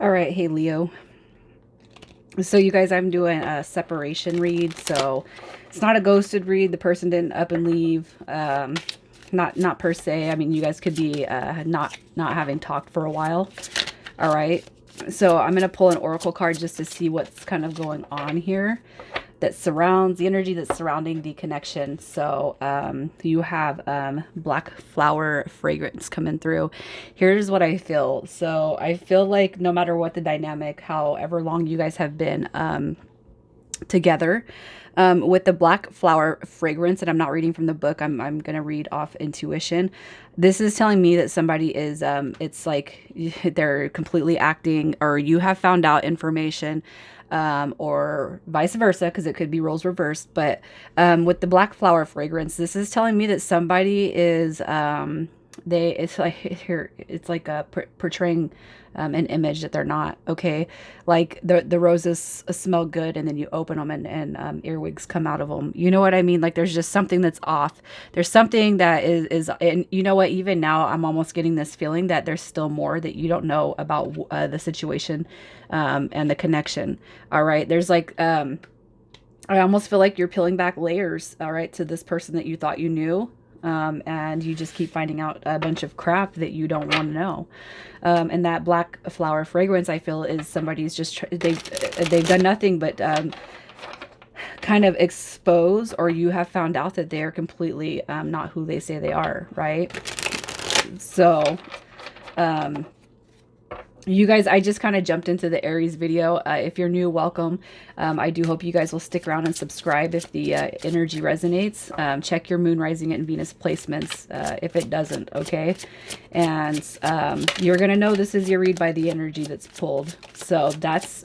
All right, hey Leo. So you guys, I'm doing a separation read. So it's not a ghosted read. The person didn't up and leave. Not per se. I mean, you guys could be not having talked for a while. All right. So I'm gonna pull an oracle card just to see what's kind of going on here that surrounds the energy that's surrounding the connection. So you have black flower fragrance coming through. Here's what I feel. So I feel like no matter what the dynamic, however long you guys have been together, with the black flower fragrance, and I'm not reading from the book, I'm going to read off intuition. This is telling me that somebody is, it's like they're completely acting, or you have found out information, or vice versa, because it could be roles reversed. But with the black flower fragrance, this is telling me that somebody is, it's like here, it's like portraying an image that they're not. Okay, like the roses smell good, and then you open them, and earwigs come out of them. You know what I mean? Like there's just something that's off. There's something that is, and you know what? Even now, I'm almost getting this feeling that there's still more that you don't know about the situation, and the connection. All right, there's like I almost feel like you're peeling back layers, all right, to this person that you thought you knew. And you just keep finding out a bunch of crap that you don't want to know. And that black flower fragrance, I feel, is somebody's just they've done nothing but kind of expose, or you have found out that they are completely not who they say they are, right? So you guys, I just kind of jumped into the Aries video. If you're new, welcome. I do hope you guys will stick around and subscribe if the energy resonates. Check your moon, rising, and Venus placements if it doesn't, okay? And you're going to know this is your read by the energy that's pulled. So that's,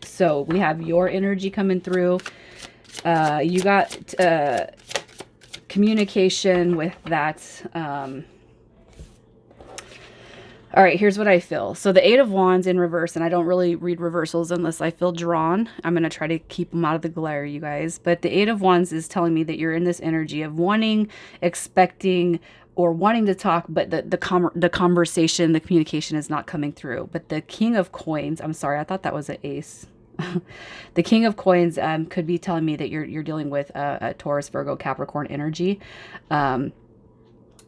so we have your energy coming through. You got communication with that, all right, here's what I feel. So the Eight of Wands in reverse, and I don't really read reversals unless I feel drawn. I'm going to try to keep them out of the glare, you guys. But the Eight of Wands is telling me that you're in this energy of wanting, expecting, or wanting to talk, but the conversation, the communication is not coming through. But the King of Coins, I'm sorry, I thought that was an ace. The King of Coins could be telling me that you're dealing with a Taurus, Virgo, Capricorn energy.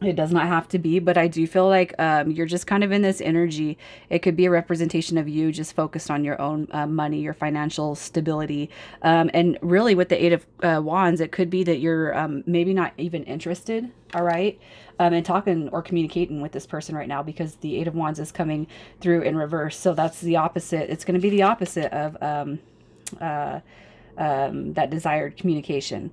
It does not have to be, but I do feel like you're just kind of in this energy. It could be a representation of you just focused on your own money, your financial stability. And really with the Eight of Wands, it could be that you're maybe not even interested, all right, in talking or communicating with this person right now, because the Eight of Wands is coming through in reverse. So that's the opposite. It's going to be the opposite of that desired communication.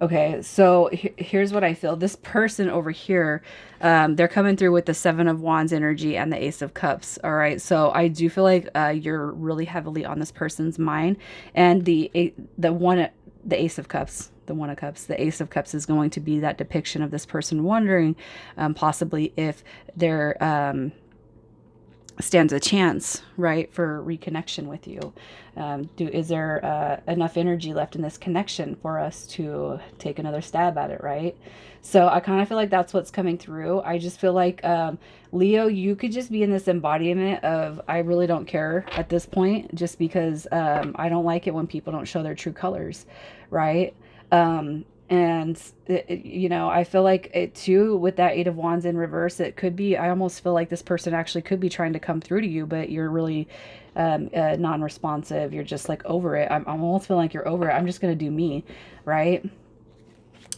Okay, so here's what I feel. This person over here, they're coming through with the Seven of Wands energy and the Ace of Cups. All right, so I do feel like you're really heavily on this person's mind, and the Ace of Cups, the One of Cups, the Ace of Cups is going to be that depiction of this person wondering, possibly if they're stands a chance, right, for reconnection with you. Is there enough energy left in this connection for us to take another stab at it, right? So I kind of feel like that's what's coming through. I just feel like Leo, you could just be in this embodiment of I really don't care at this point, just because I don't like it when people don't show their true colors, right? And you know, I feel like it too with that Eight of Wands in reverse. It could be, I almost feel like this person actually could be trying to come through to you, but you're really non-responsive. You're just like over it. I'm almost feeling like you're over it. I'm just gonna do me, right?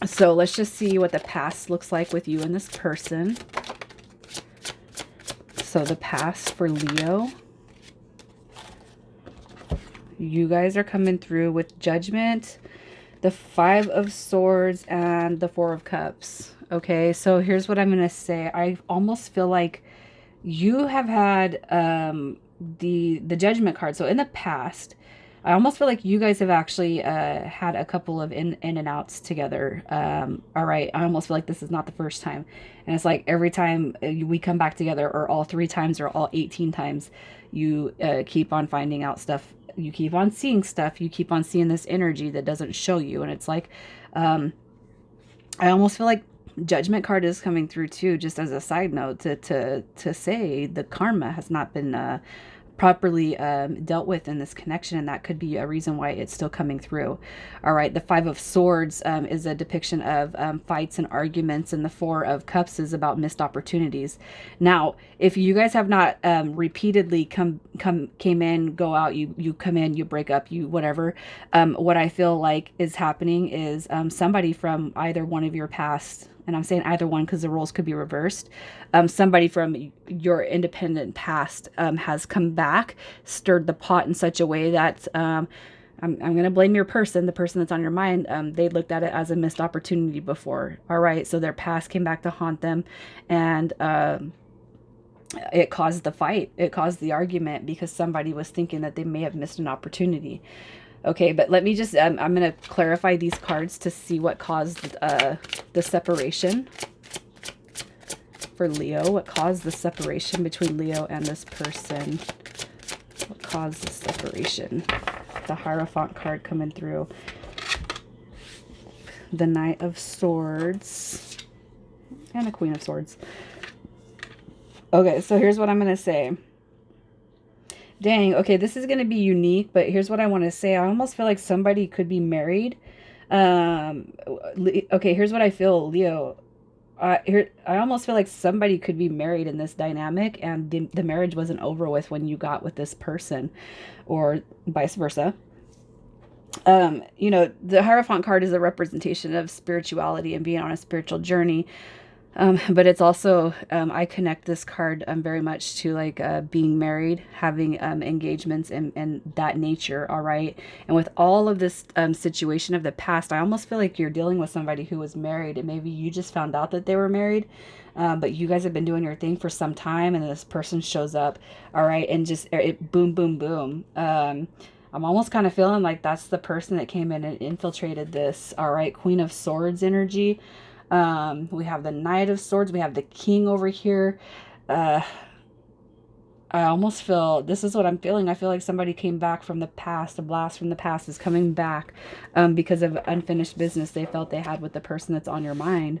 So let's just see what the past looks like with you and this person. So the past for Leo, you guys are coming through with Judgment, the Five of Swords, and the Four of Cups. Okay, so here's what I'm going to say. I almost feel like you have had the Judgment card. So in the past, I almost feel like you guys have actually had a couple of in and outs together. All right, I almost feel like this is not the first time. And it's like every time we come back together, or all 3 times, or all 18 times, you keep on finding out stuff. You keep on seeing stuff. You keep on seeing this energy that doesn't show you. And it's like, I almost feel like Judgment card is coming through too, just as a side note to say the karma has not been properly dealt with in this connection, and that could be a reason why it's still coming through. All right, the Five of Swords is a depiction of fights and arguments, and the Four of Cups is about missed opportunities. Now, if you guys have not repeatedly came in, go out, you come in, you break up, you whatever, what I feel like is happening is somebody from either one of your past, and I'm saying either one because the roles could be reversed. Somebody from your independent past has come back, stirred the pot in such a way that I'm going to blame your person, the person that's on your mind. They looked at it as a missed opportunity before. All right. So their past came back to haunt them, and it caused the fight. It caused the argument because somebody was thinking that they may have missed an opportunity. Okay, but let me just, I'm going to clarify these cards to see what caused the separation for Leo. What caused the separation between Leo and this person? What caused the separation? The Hierophant card coming through. The Knight of Swords. And the Queen of Swords. Okay, so here's what I'm going to say. Dang, okay, this is going to be unique, but here's what I want to say. I almost feel like somebody could be married. Okay, here's what I feel, Leo. I almost feel like somebody could be married in this dynamic, and the marriage wasn't over with when you got with this person, or vice versa. You know, the Hierophant card is a representation of spirituality and being on a spiritual journey. But it's also, I connect this card very much to like being married, having engagements and that nature, all right? And with all of this situation of the past, I almost feel like you're dealing with somebody who was married, and maybe you just found out that they were married, but you guys have been doing your thing for some time, and this person shows up, all right? And just boom, boom, boom. I'm almost kind of feeling like that's the person that came in and infiltrated this, all right? Queen of Swords energy. We have the Knight of Swords. We have the King over here. I almost feel, this is what I'm feeling. I feel like somebody came back from the past. A blast from the past is coming back because of unfinished business they felt they had with the person that's on your mind.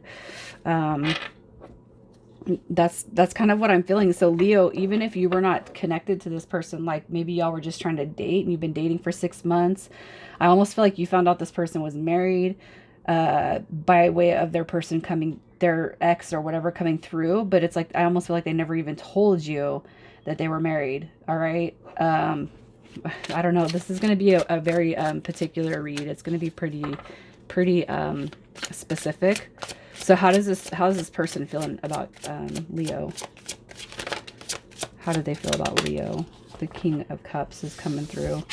That's kind of what I'm feeling. So Leo, even if you were not connected to this person, like maybe y'all were just trying to date and you've been dating for 6 months, I almost feel like you found out this person was married by way of their person coming, their ex or whatever coming through. But it's like, I almost feel like they never even told you that they were married. All right. I don't know. This is going to be a very particular read. It's going to be pretty specific. So how is this person feeling about Leo? How do they feel about Leo? The King of Cups is coming through.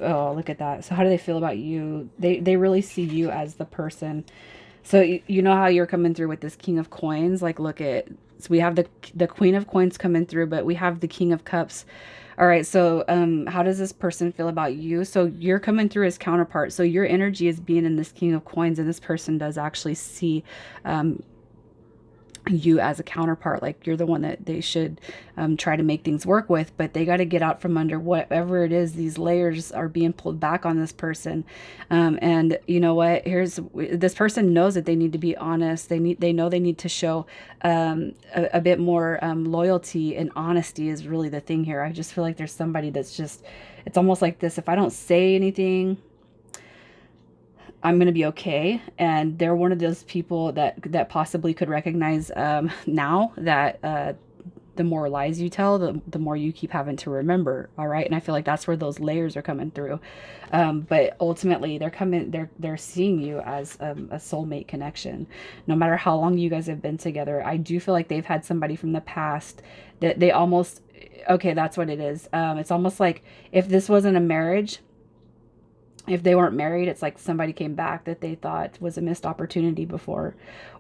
Oh, look at that. So how do they feel about you? They really see you as the person. So you know how you're coming through with this King of Coins? Like, look at, so we have the Queen of Coins coming through, but we have the King of Cups. All right. So how does this person feel about you? So you're coming through as counterpart. So your energy is being in this King of Coins, and this person does actually see you as a counterpart, like you're the one that they should try to make things work with, but they got to get out from under whatever it is. These layers are being pulled back on this person, and you know what, this person knows that they need to be honest. They know they need to show a bit more loyalty, and honesty is really the thing here. I just feel like there's somebody that's just, it's almost like this: if I don't say anything, I'm going to be okay. And they're one of those people that possibly could recognize now that the more lies you tell, the more you keep having to remember. All right. And I feel like that's where those layers are coming through. But ultimately they're seeing you as a soulmate connection. No matter how long you guys have been together, I do feel like they've had somebody from the past that they almost, okay, that's what it is. It's almost like if this wasn't a marriage, if they weren't married, it's like somebody came back that they thought was a missed opportunity before,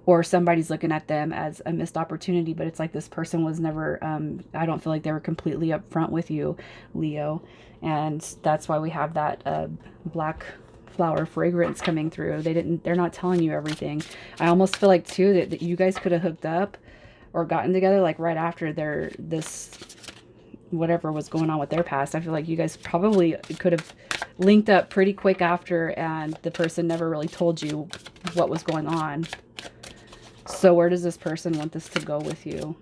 or somebody's looking at them as a missed opportunity, but it's like this person was never, I don't feel like they were completely upfront with you, Leo. And that's why we have that black flower fragrance coming through. They're not telling you everything. I almost feel like too that you guys could have hooked up or gotten together like right after this whatever was going on with their past. I feel like you guys probably could have linked up pretty quick after, and the person never really told you what was going on. So where does this person want this to go with you?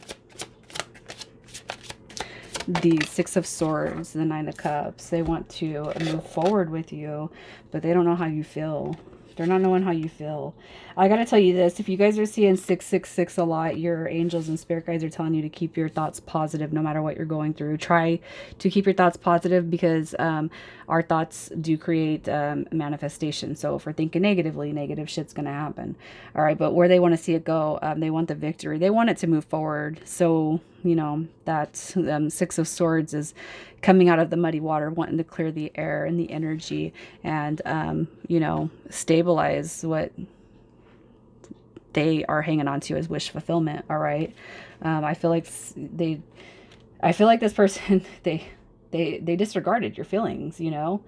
the Six of Swords, the Nine of Cups. They want to move forward with you, but they don't know how you feel. They're not knowing how you feel. I gotta tell you this, if you guys are seeing 666 a lot, your angels and spirit guides are telling you to keep your thoughts positive no matter what you're going through. Try to keep your thoughts positive, because our thoughts do create manifestation. So if we're thinking negatively, negative shit's gonna happen. All right, but where they want to see it go, they want the victory. They want it to move forward. So, you know, that Six of Swords is coming out of the muddy water, wanting to clear the air and the energy, and you know, stabilize what they are hanging on to as wish fulfillment. All right. I feel like I feel like this person, they disregarded your feelings, you know.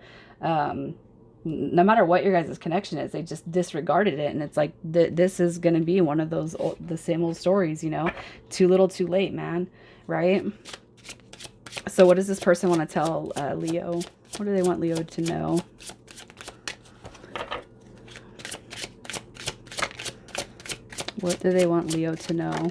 No matter what your guys' connection is, they just disregarded it. And it's like, this is going to be one of those, the same old stories, you know, too little, too late, man. Right? So what does this person want to tell Leo? What do they want Leo to know? What do they want Leo to know?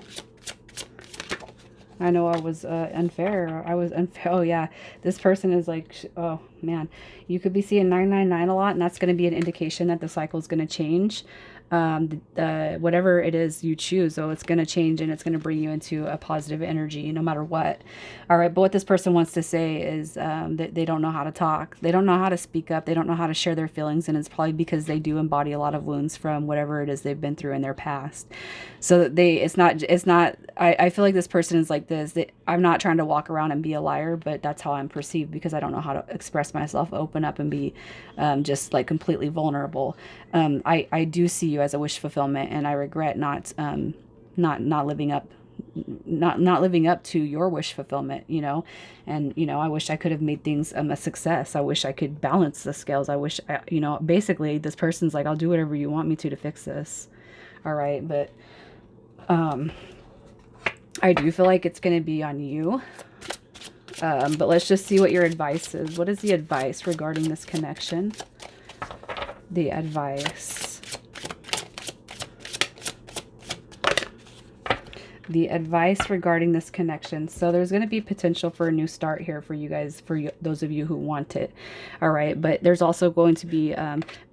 I know I was unfair. I was unfair. Oh, yeah. This person is like, oh, man. You could be seeing 999 a lot, and that's going to be an indication that the cycle is going to change. Whatever it is you choose, so it's going to change, and it's going to bring you into a positive energy no matter what. All right, but what this person wants to say is that they don't know how to talk. They don't know how to speak up. They don't know how to share their feelings, and it's probably because they do embody a lot of wounds from whatever it is they've been through in their past. So it's not, I feel like this person is like this. I'm not trying to walk around and be a liar, but that's how I'm perceived, because I don't know how to express myself, open up, and be just like completely vulnerable. I do see you as a wish fulfillment, and I regret not living up, not living up to your wish fulfillment, you know. And you know, I wish I could have made things a success. I wish I could balance the scales. I wish you know, basically this person's like, I'll do whatever you want me to fix this. All right, but I do feel like it's going to be on you. But let's just see what your advice is. What is the advice regarding this connection? The advice. The advice regarding this connection. So there's going to be potential for a new start here for you guys, for you, those of you who want it. All right. But there's also going to be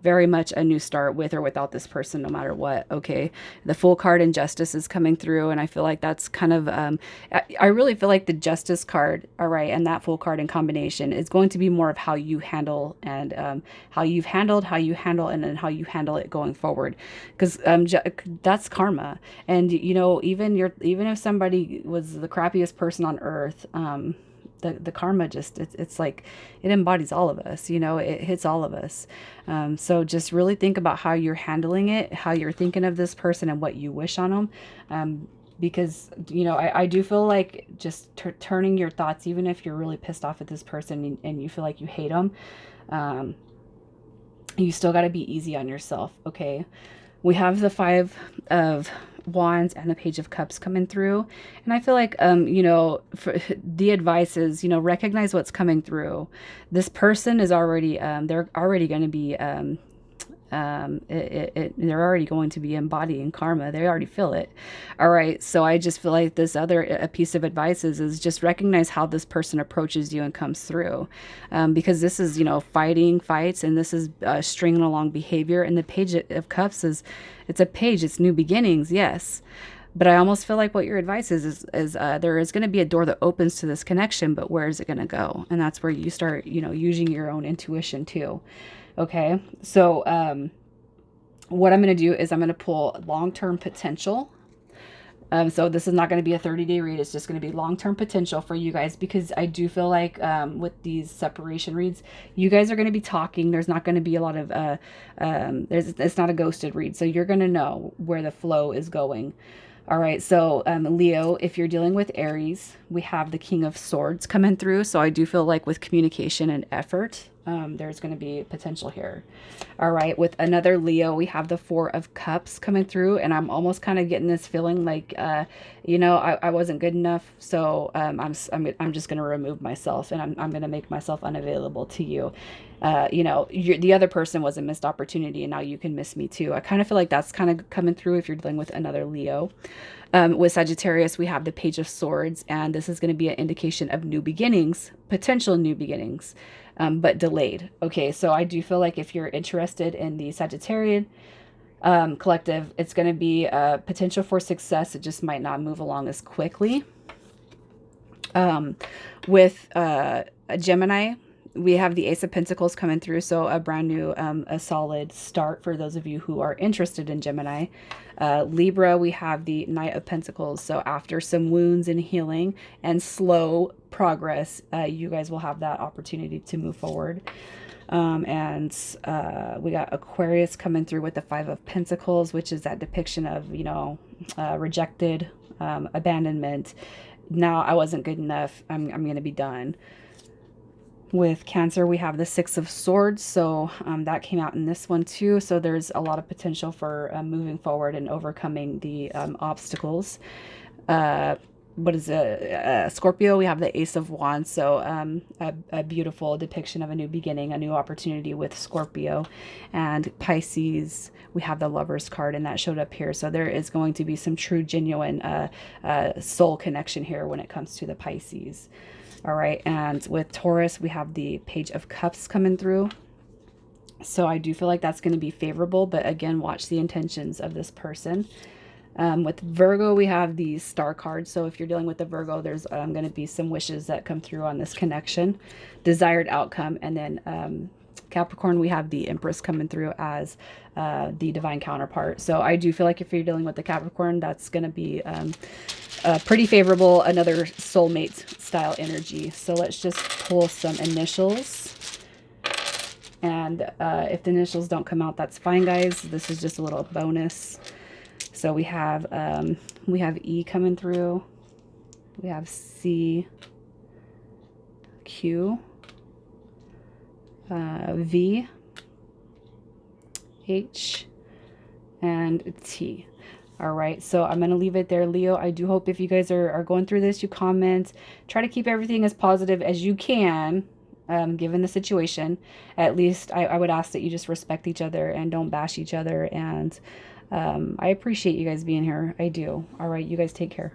very much a new start with or without this person, no matter what. Okay. The Fool card and Justice is coming through. And I feel like that's kind of, I really feel like the Justice card, all right, and that Fool card in combination is going to be more of how you handle, and how you've handled, how you handle, and then how you handle it going forward. Because that's karma. And, you know, even if somebody was the crappiest person on earth, the karma just, it's like, it embodies all of us, you know, it hits all of us. So just really think about how you're handling it, how you're thinking of this person, and what you wish on them. Because, you know, I do feel like just turning your thoughts, even if you're really pissed off at this person and you feel like you hate them, you still got to be easy on yourself. Okay. We have the Five of Wands and the Page of Cups coming through. And I feel like, you know, for the advice is, you know, recognize what's coming through. This person is already, they're already going to be, they're already going to be embodying karma. They already feel it. All right. So I just feel like this other a piece of advice is just recognize how this person approaches you and comes through. Because this is, you know, fights, and this is stringing along behavior. And the Page of Cups it's a page, it's new beginnings. Yes. But I almost feel like what your advice is there is going to be a door that opens to this connection, but where is it going to go? And that's where you start, you know, using your own intuition too. Okay, so what I'm going to do is I'm going to pull long-term potential. So this is not going to be a 30-day read. It's just going to be long-term potential for you guys, because I do feel like with these separation reads, you guys are going to be talking. There's not going to be a lot of, it's not a ghosted read. So you're going to know where the flow is going. All right, so Leo, if you're dealing with Aries, we have the King of Swords coming through. So I do feel like with communication and effort, there's going to be potential here. All right, with another Leo, we have the Four of Cups coming through, and I'm almost kind of getting this feeling like, you know, I wasn't good enough, so I'm just going to remove myself, and I'm going to make myself unavailable to you. You know, the other person was a missed opportunity, and now you can miss me too. I kind of feel like that's kind of coming through if you're dealing with another Leo. With Sagittarius, we have the Page of Swords, and this is going to be an indication of new beginnings, potential new beginnings, but delayed. Okay, so I do feel like if you're interested in the Sagittarian collective, it's going to be a potential for success. It just might not move along as quickly. With a Gemini, we have the Ace of Pentacles coming through, so a brand new, a solid start for those of you who are interested in Gemini. Libra, we have the Knight of Pentacles, so after some wounds and healing and slow progress, you guys will have that opportunity to move forward. And we got Aquarius coming through with the Five of Pentacles, which is that depiction of, you know, rejected, abandonment. Now I wasn't good enough. I'm going to be done. With Cancer, we have the Six of Swords, so that came out in this one too. So there's a lot of potential for moving forward and overcoming the obstacles. What is it? Scorpio, we have the Ace of Wands, so a beautiful depiction of a new beginning, a new opportunity with Scorpio. And Pisces, we have the Lovers card, and that showed up here. So there is going to be some true, genuine soul connection here when it comes to the Pisces. All right, and with Taurus, we have the Page of Cups coming through. So I do feel like that's going to be favorable, but again, watch the intentions of this person. With Virgo, we have the Star card. So if you're dealing with the Virgo, there's going to be some wishes that come through on this connection, desired outcome. And then Capricorn, we have the Empress coming through as the divine counterpart. So I do feel like if you're dealing with the Capricorn, that's going to be pretty favorable, another soulmate style energy. So let's just pull some initials. And if the initials don't come out, that's fine, guys. This is just a little bonus. So we have E coming through. We have C, Q, V, H, and T. All right, so I'm going to leave it there, Leo. I do hope if you guys are going through this, you comment. Try to keep everything as positive as you can, given the situation. At least I would ask that you just respect each other and don't bash each other. And I appreciate you guys being here. I do. All right, you guys take care.